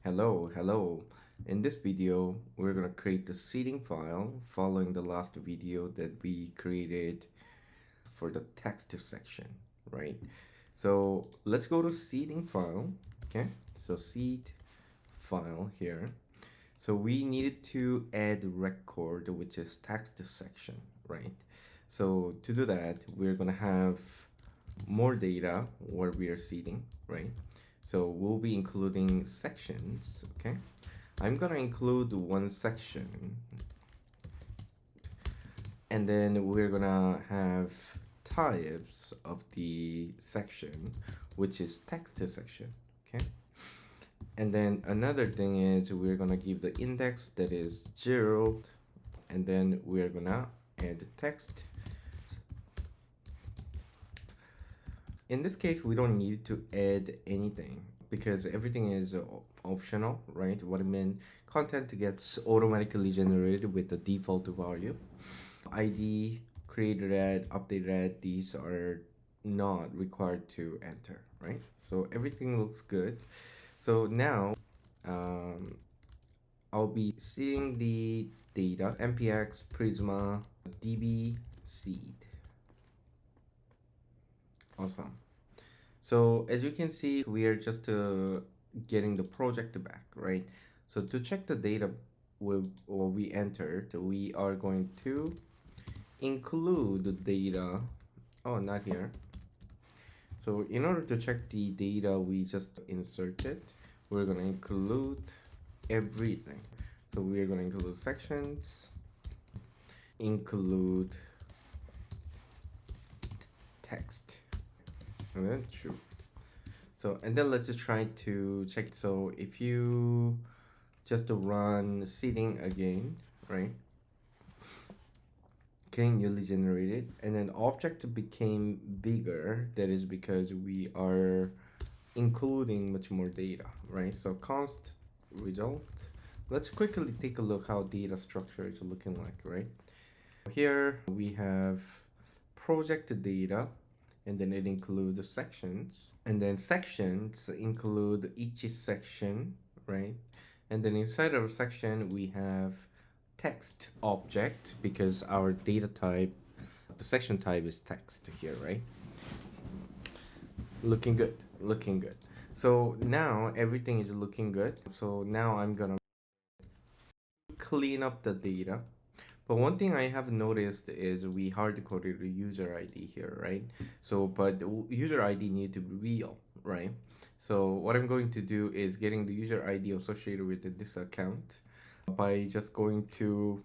Hello. In this video, we're gonna create the seeding file following the last video that we created for the text section, right? So let's go to seeding file, okay? So seed file here. So we needed to add record, which is text section, right? So to do that, we're gonna have more data where we are seeding, right? So we'll be including sections, okay? I'm gonna include one section, and then we're gonna have types of the section, which is text section, okay? And then another thing is we're gonna give the index that is 0, and then we're gonna add text. In this case, we don't need to add anything because everything is optional, right? What I mean, content gets automatically generated with the default value. ID, created at, updated at, these are not required to enter, right? So everything looks good. So now I'll be seeing the data, npx prisma db seed. Awesome. So as you can see, we are just getting the project back, right? So to check the data we entered, we are going to include the data. Oh, not here. So in order to check the data we just inserted, we're going to include everything. So we're going to include sections, include text, and then true. So, and then let's just try to check. So if you just run seeding again, right? Okay, newly generated, and then object became bigger. That is because we are including much more data, right? So const result. Let's quickly take a look how data structure is looking like, right? Here we have project data, and then it includes the sections, and then sections include each section, right? And then inside of a section we have text object because our data type, the section type is text here, right? Looking good. So now everything is looking good. So now I'm gonna clean up the data. But one thing I have noticed is we hard-coded the user ID here, right? So, but the user ID need to be real, right? So what I'm going to do is getting the user ID associated with this account by just going to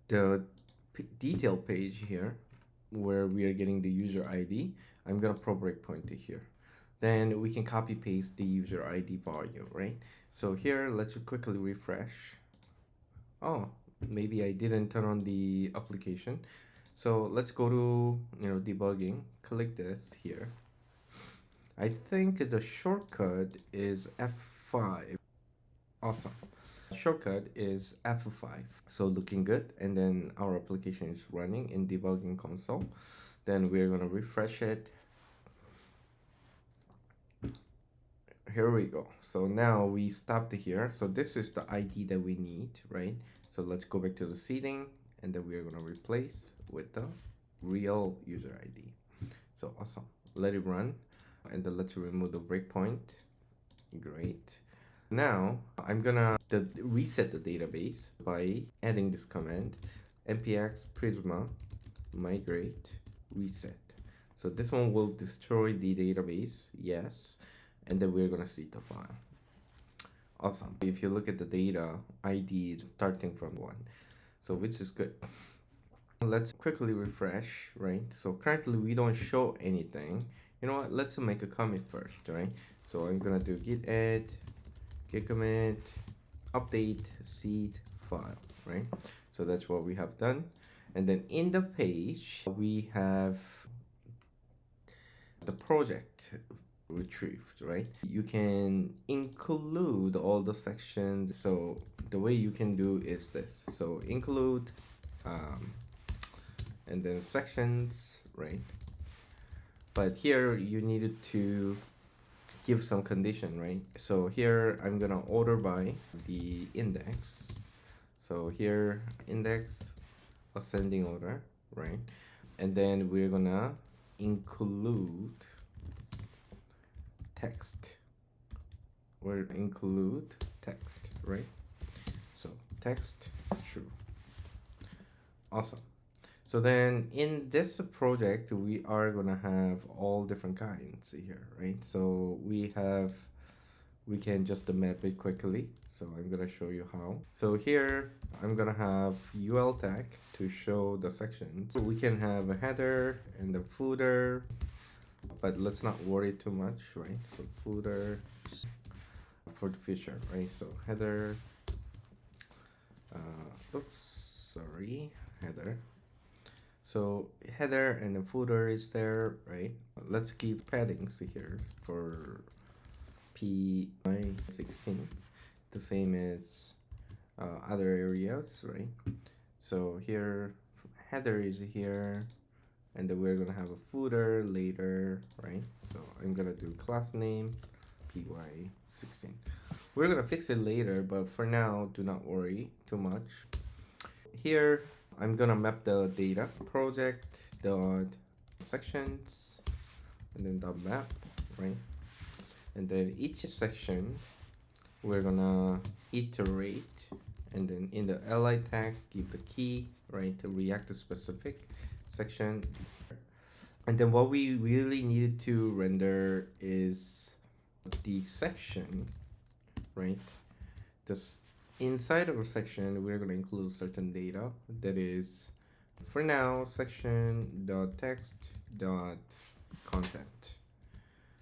the detail page here where we are getting the user ID. I'm gonna pro breakpoint it here. Then we can copy paste the user ID value, right? So here, let's quickly refresh. Oh, maybe I didn't turn on the application. So let's go to debugging. Click this here. I think the shortcut is F5. Awesome. Shortcut is F5. So looking good, and then our application is running in debugging console. Then we're gonna refresh it. Here we go. So now we stopped here. So this is the ID that we need, right? So let's go back to the seeding, and then we're gonna replace with the real user ID. So awesome. Let it run, and then let's remove the breakpoint. Great. Now I'm gonna reset the database by adding this command npx prisma migrate reset. So this one will destroy the database, yes, and then we're gonna see the file. Awesome. If you look at the data, ID is starting from 1, so which is good. Let's quickly refresh, right? So currently we don't show anything. You know what? Let's make a commit first, right? So I'm gonna do git add, git commit, update seed file, right? So that's what we have done. And then in the page, we have the project retrieved, right? You can include all the sections. So the way you can do is this. So include and then sections, right? But here you needed to give some condition, right? So here I'm gonna order by the index. So here index ascending order, right? And then we're gonna include text. We'll include text, right? So text true. Awesome. So then in this project, we are gonna have all different kinds here, right? So we can just map it quickly. So I'm gonna show you how. So here I'm gonna have UL tag to show the sections. So we can have a header and a footer, but let's not worry too much, right? So footer for the future, right? So header, header. So header and the footer is there, right? Let's give paddings here for P16, the same as other areas, right? So here header is here, and then we're gonna have a footer later, right? So I'm gonna do class name py16. We're gonna fix it later, but for now do not worry too much. Here I'm gonna map the data project dot sections and then dot map, right? And then each section we're gonna iterate, and then in the li tag give the key, right, to react to specific section. And then what we really needed to render is the section, right? This inside of a section we're going to include certain data, that is for now section dot text dot content.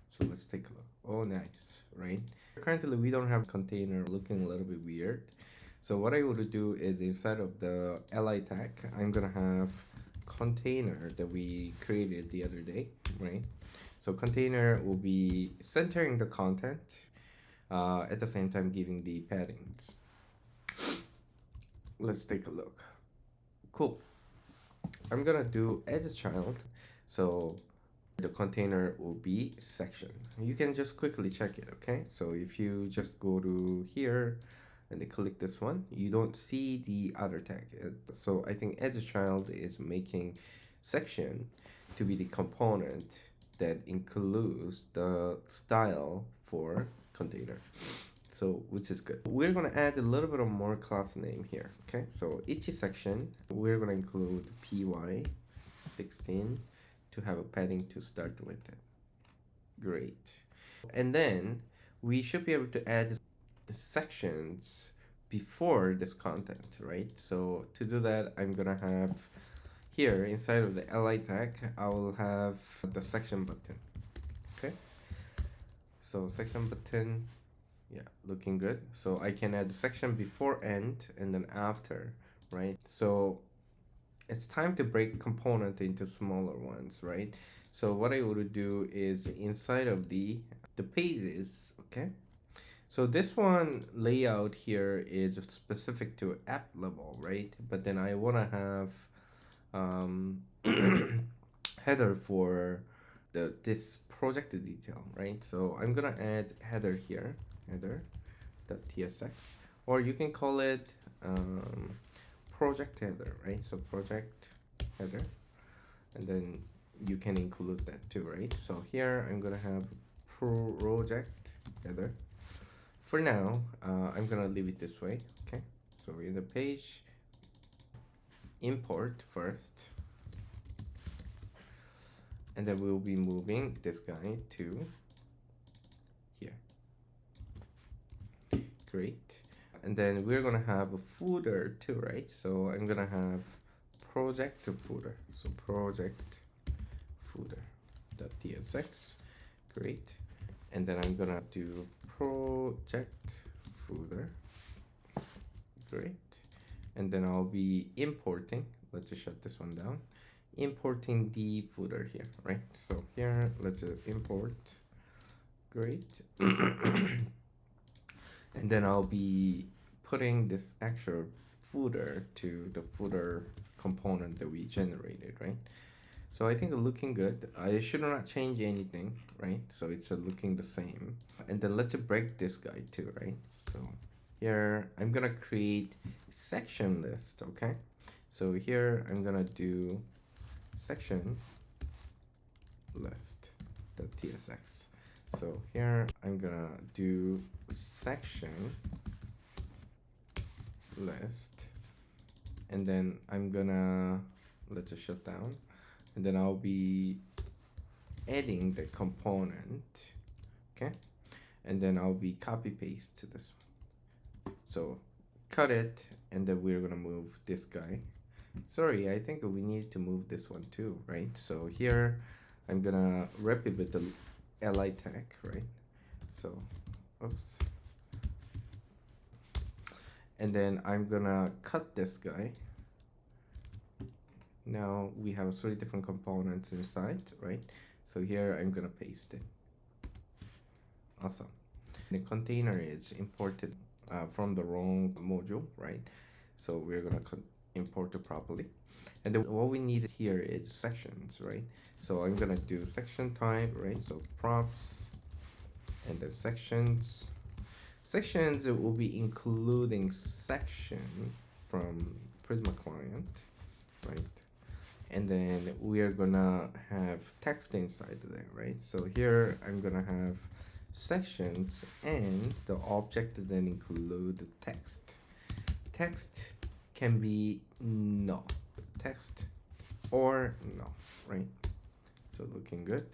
So let's take a look. Oh, nice, right? Currently we don't have container, looking a little bit weird. So what I would do is inside of the li tag I'm gonna have container that we created the other day, right? So container will be centering the content, at the same time giving the paddings. Let's take a look. Cool. I'm gonna do edge child. So the container will be section. You can just quickly check it, okay? So if you just go to here and then click this one, you don't see the other tag. So I think edge child is making section to be the component that includes the style for container. So which is good. We're gonna add a little bit of more class name here, okay? So each section we're gonna include py16 to have a padding to start with it. Great. And then we should be able to add sections before this content, right? So to do that, I'm gonna have here inside of the li tag, I will have the section button, okay? So section button, yeah, looking good. So I can add the section before end and then after, right? So it's time to break component into smaller ones, right? So what I would do is inside of the pages, okay? So this one layout here is specific to app level, right? But then I want to have header for this project detail, right? So I'm gonna add header here, header.tsx, or you can call it project header, right? So project header, and then you can include that too, right? So here I'm gonna have project header. For now, I'm gonna leave it this way, okay? So in the page, import first, and then we'll be moving this guy to here. Great. And then we're gonna have a footer too, right? So I'm gonna have project to footer. So project footer.tsx. Great. And then I'm gonna do project footer. Great. And then I'll be importing. Let's just shut this one down. Importing the footer here, right? So here, let's import. Great. And then I'll be putting this actual footer to the footer component that we generated, right? So I think it's looking good. I should not change anything, right? So it's looking the same. And then let's break this guy too, right? So here I'm gonna create section list, okay? So here I'm gonna do section list .tsx. So here I'm gonna do section list, and then I'm gonna let's shut down, and then I'll be adding the component, okay? And then I'll be copy paste to this one. So cut it, and then we're gonna move this guy. Sorry, I think we need to move this one too, right? So here I'm gonna wrap it with the li tag, right? So oops. And then I'm gonna cut this guy. Now we have 3 different components inside, right? So here I'm gonna paste it. Awesome. The container is imported from the wrong module, right? So we're gonna import it properly. And then what we need here is sections, right? So I'm gonna do section type, right? So props, and then sections. Sections will be including section from Prisma client, right? And then we are gonna have text inside there, right? So here I'm gonna have sections, and the object then include the text. Text can be no text or no, right? So looking good.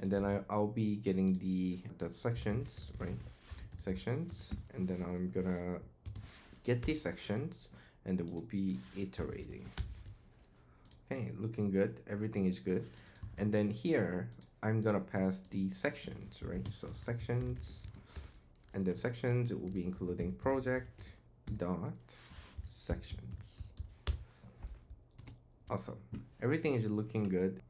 And then I'll be getting the sections, right? Sections, and then I'm gonna get the sections, and it will be iterating. Okay, looking good. Everything is good. And then here I'm gonna pass the sections, right? So sections, and the sections it will be including project dot sections. Awesome. Everything is looking good.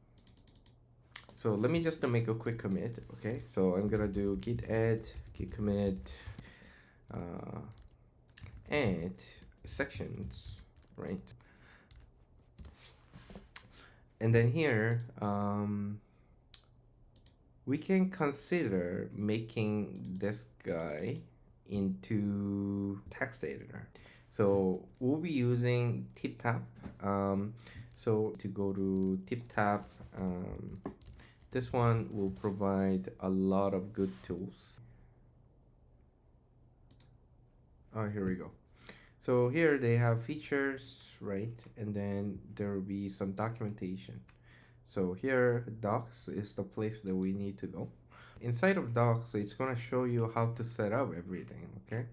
So let me just make a quick commit. Okay, so I'm gonna do git add, git commit, add sections, right? And then here we can consider making this guy into text editor. So we'll be using Tiptap. So to go to Tiptap, this one will provide a lot of good tools. Oh, here we go. So here they have features, right? And then there will be some documentation. So here docs is the place that we need to go. Inside of docs, it's gonna show you how to set up everything, okay?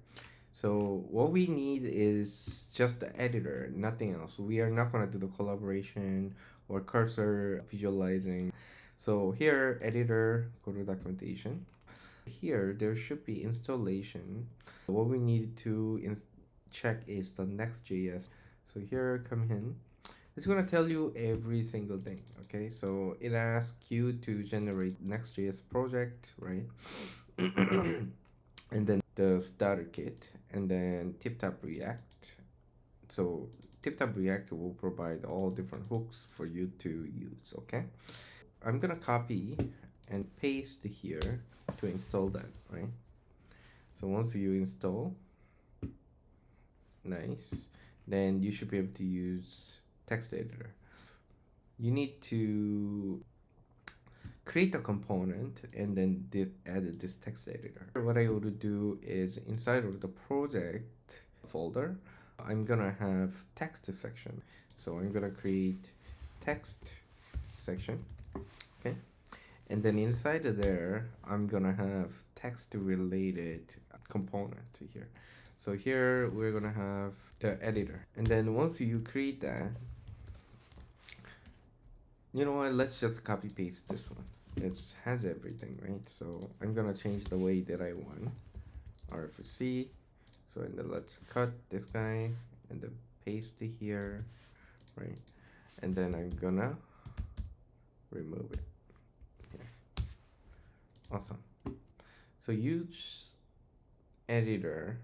So what we need is just the editor, nothing else. We are not gonna do the collaboration or cursor visualizing. So here, editor, go to documentation. Here, there should be installation. What we need to check is the Next.js. So here, come in. It's gonna tell you every single thing, okay? So it asks you to generate Next.js project, right? And then the starter kit, and then Tiptap React. So Tiptap React will provide all different hooks for you to use, okay? I'm gonna copy and paste here to install that, right? So once you install, nice, then you should be able to use text editor. You need to create a component and then add this text editor. What I would do is inside of the project folder, I'm gonna have text section. So I'm gonna create text section, okay? And then inside of there, I'm gonna have text related component here. So here we're gonna have the editor. And then once you create that, you know what, let's just copy paste this one. It has everything, right? So I'm gonna change the way that I want. RFC. So and then let's cut this guy and then paste it here, right? And then I'm gonna remove it. Yeah. Awesome. So use editor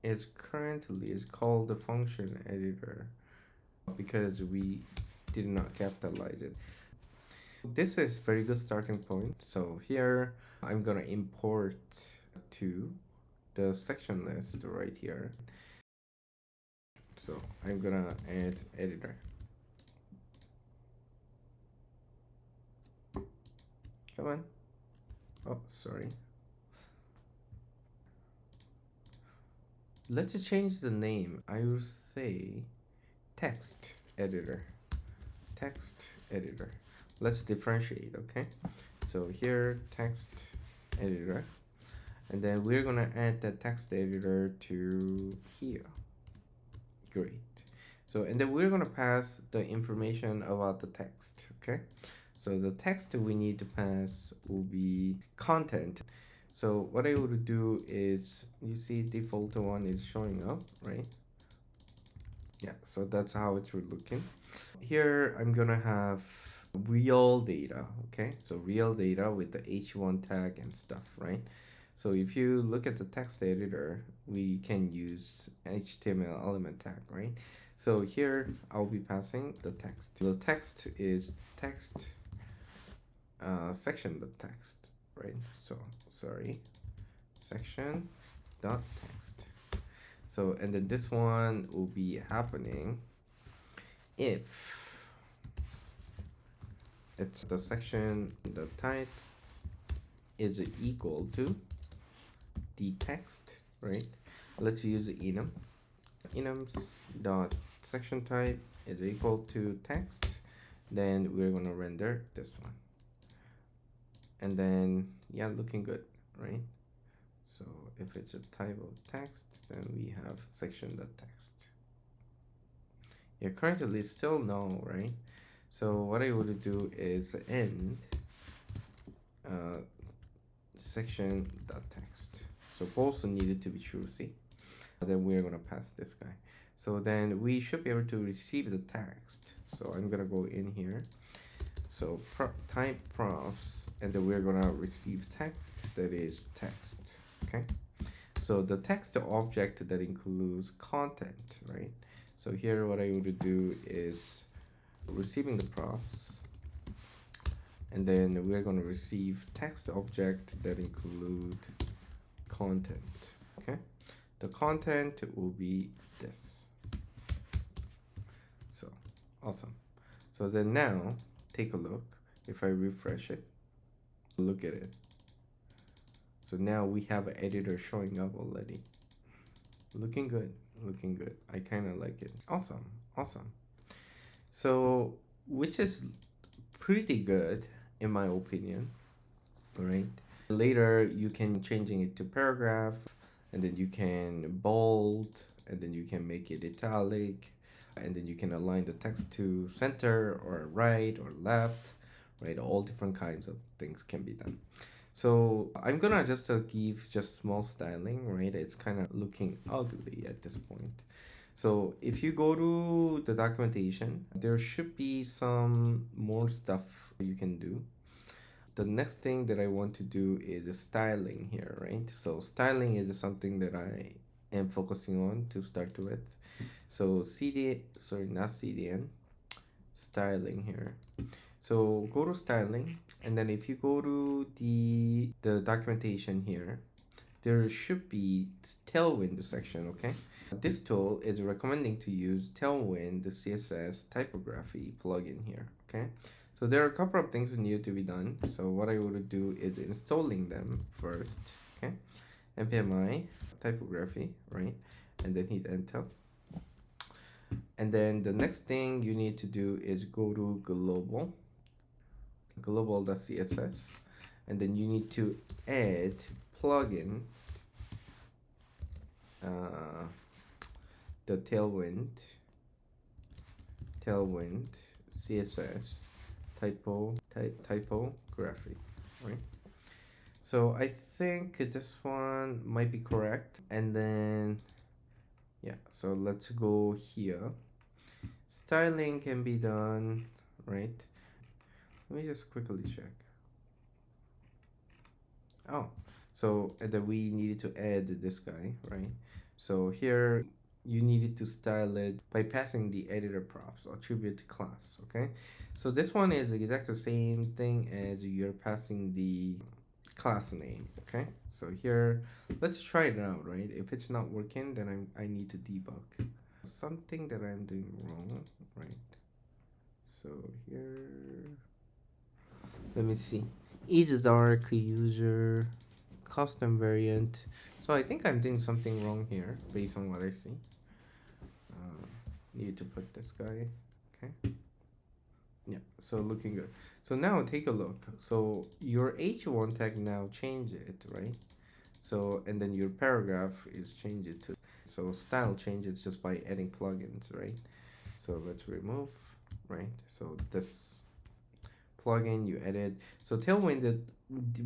is currently called the function editor because we did not capitalize it. This is very good starting point. So here I'm gonna import to the section list right here. So I'm gonna add editor. Come on. Oh, sorry. Let's change the name. I will say text editor. Text editor. Let's differentiate, okay? So here, text editor. And then we're gonna add the text editor to here. Great. So, and then we're gonna pass the information about the text, okay? So the text we need to pass will be content. So what I would do is, you see default one is showing up, right? Yeah, so that's how it's looking. Here I'm gonna have real data, okay? So real data with the h1 tag and stuff, right? So if you look at the text editor, we can use HTML element tag, right? So here I'll be passing the text. The text is text section the text, right? So sorry, section dot text. So and then this one will be happening if it's the section the type is equal to the text, right? Let's use enum. Enums dot section type is equal to text. Then we're gonna render this one. And then yeah, looking good, right? So if it's a type of text, then we have section dot text. Yeah, currently still no, right? So what I would do is end section dot text. So both needed to be true, see? Then we're gonna pass this guy. So then we should be able to receive the text. So I'm gonna go in here. So type profs, and then we're gonna receive text that is text, okay? So the text object that includes content, right? So here what I would do is receiving the props, and then we're going to receive text object that include content, okay? The content will be this. So awesome. So then now take a look. If I refresh it, look at it. So now we have an editor showing up already. Looking good, looking good. I kind of like it. Awesome, awesome. So which is pretty good in my opinion, right? Later you can changing it to paragraph, and then you can bold, and then you can make it italic, and then you can align the text to center or right or left, right? All different kinds of things can be done. So I'm gonna just give just small styling, right? It's kind of looking ugly at this point. So if you go to the documentation, there should be some more stuff you can do. The next thing that I want to do is styling here, right? So styling is something that I am focusing on to start with. So not CDN, styling here. So go to styling, and then if you go to the documentation here, there should be Tailwind section, okay? This tool is recommending to use Tailwind, the CSS typography plugin here, okay? So there are a couple of things that need to be done. So what I would do is installing them first, okay? npmi typography, right? And then hit enter. And then the next thing you need to do is go to global.css, and then you need to add plugin the Tailwind CSS typography, right? So I think this one might be correct. And then yeah, so let's go here. Styling can be done, right? Let me just quickly check. Oh, so and then we needed to add this guy, right? So here you needed to style it by passing the editor props attribute class. Okay, so this one is exactly the same thing as you're passing the class name. Okay, so here let's try it out, right? If it's not working, then I need to debug something that I'm doing wrong, right? So here, let me see. Each dark user custom variant. So I think I'm doing something wrong here based on what I see. Need to put this guy. Okay. Yeah, so looking good. So now take a look. So your H1 tag now change it, right? So, and then your paragraph is change it to, so style changes just by adding plugins, right? So let's remove, right? So this plugin you added. So Tailwind,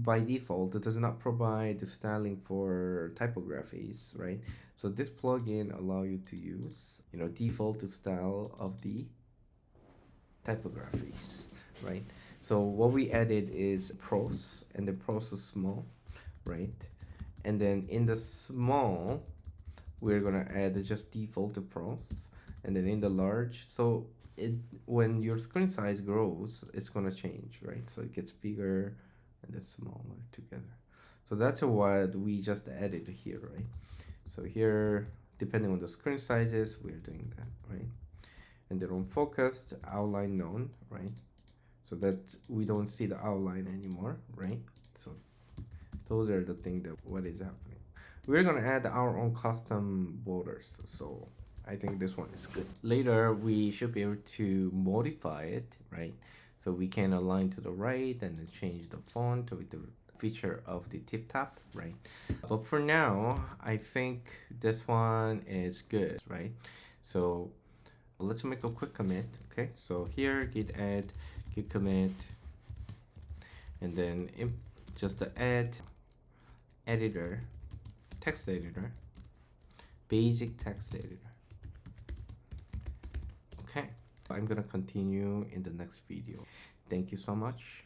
by default, it does not provide the styling for typographies, right? So this plugin allow you to use, default style of the typographies, right? So what we added is prose, and the prose is small, right? And then in the small, we're gonna add just default to prose, and then in the large, so it when your screen size grows, it's gonna change, right? So it gets bigger and then smaller together. So that's what we just added here, right? So here, depending on the screen sizes, we're doing that, right? And then on focused, outline none, right? So that we don't see the outline anymore, right? So those are the things that what is happening. We're gonna add our own custom borders, so I think this one is good. Later we should be able to modify it, right? So we can align to the right and then change the font with the feature of the Tiptap, right? But for now, I think this one is good, right? So let's make a quick commit. Okay, so here git add, git commit, and then just the add editor, text editor, basic text editor. Okay, I'm gonna continue in the next video. Thank you so much.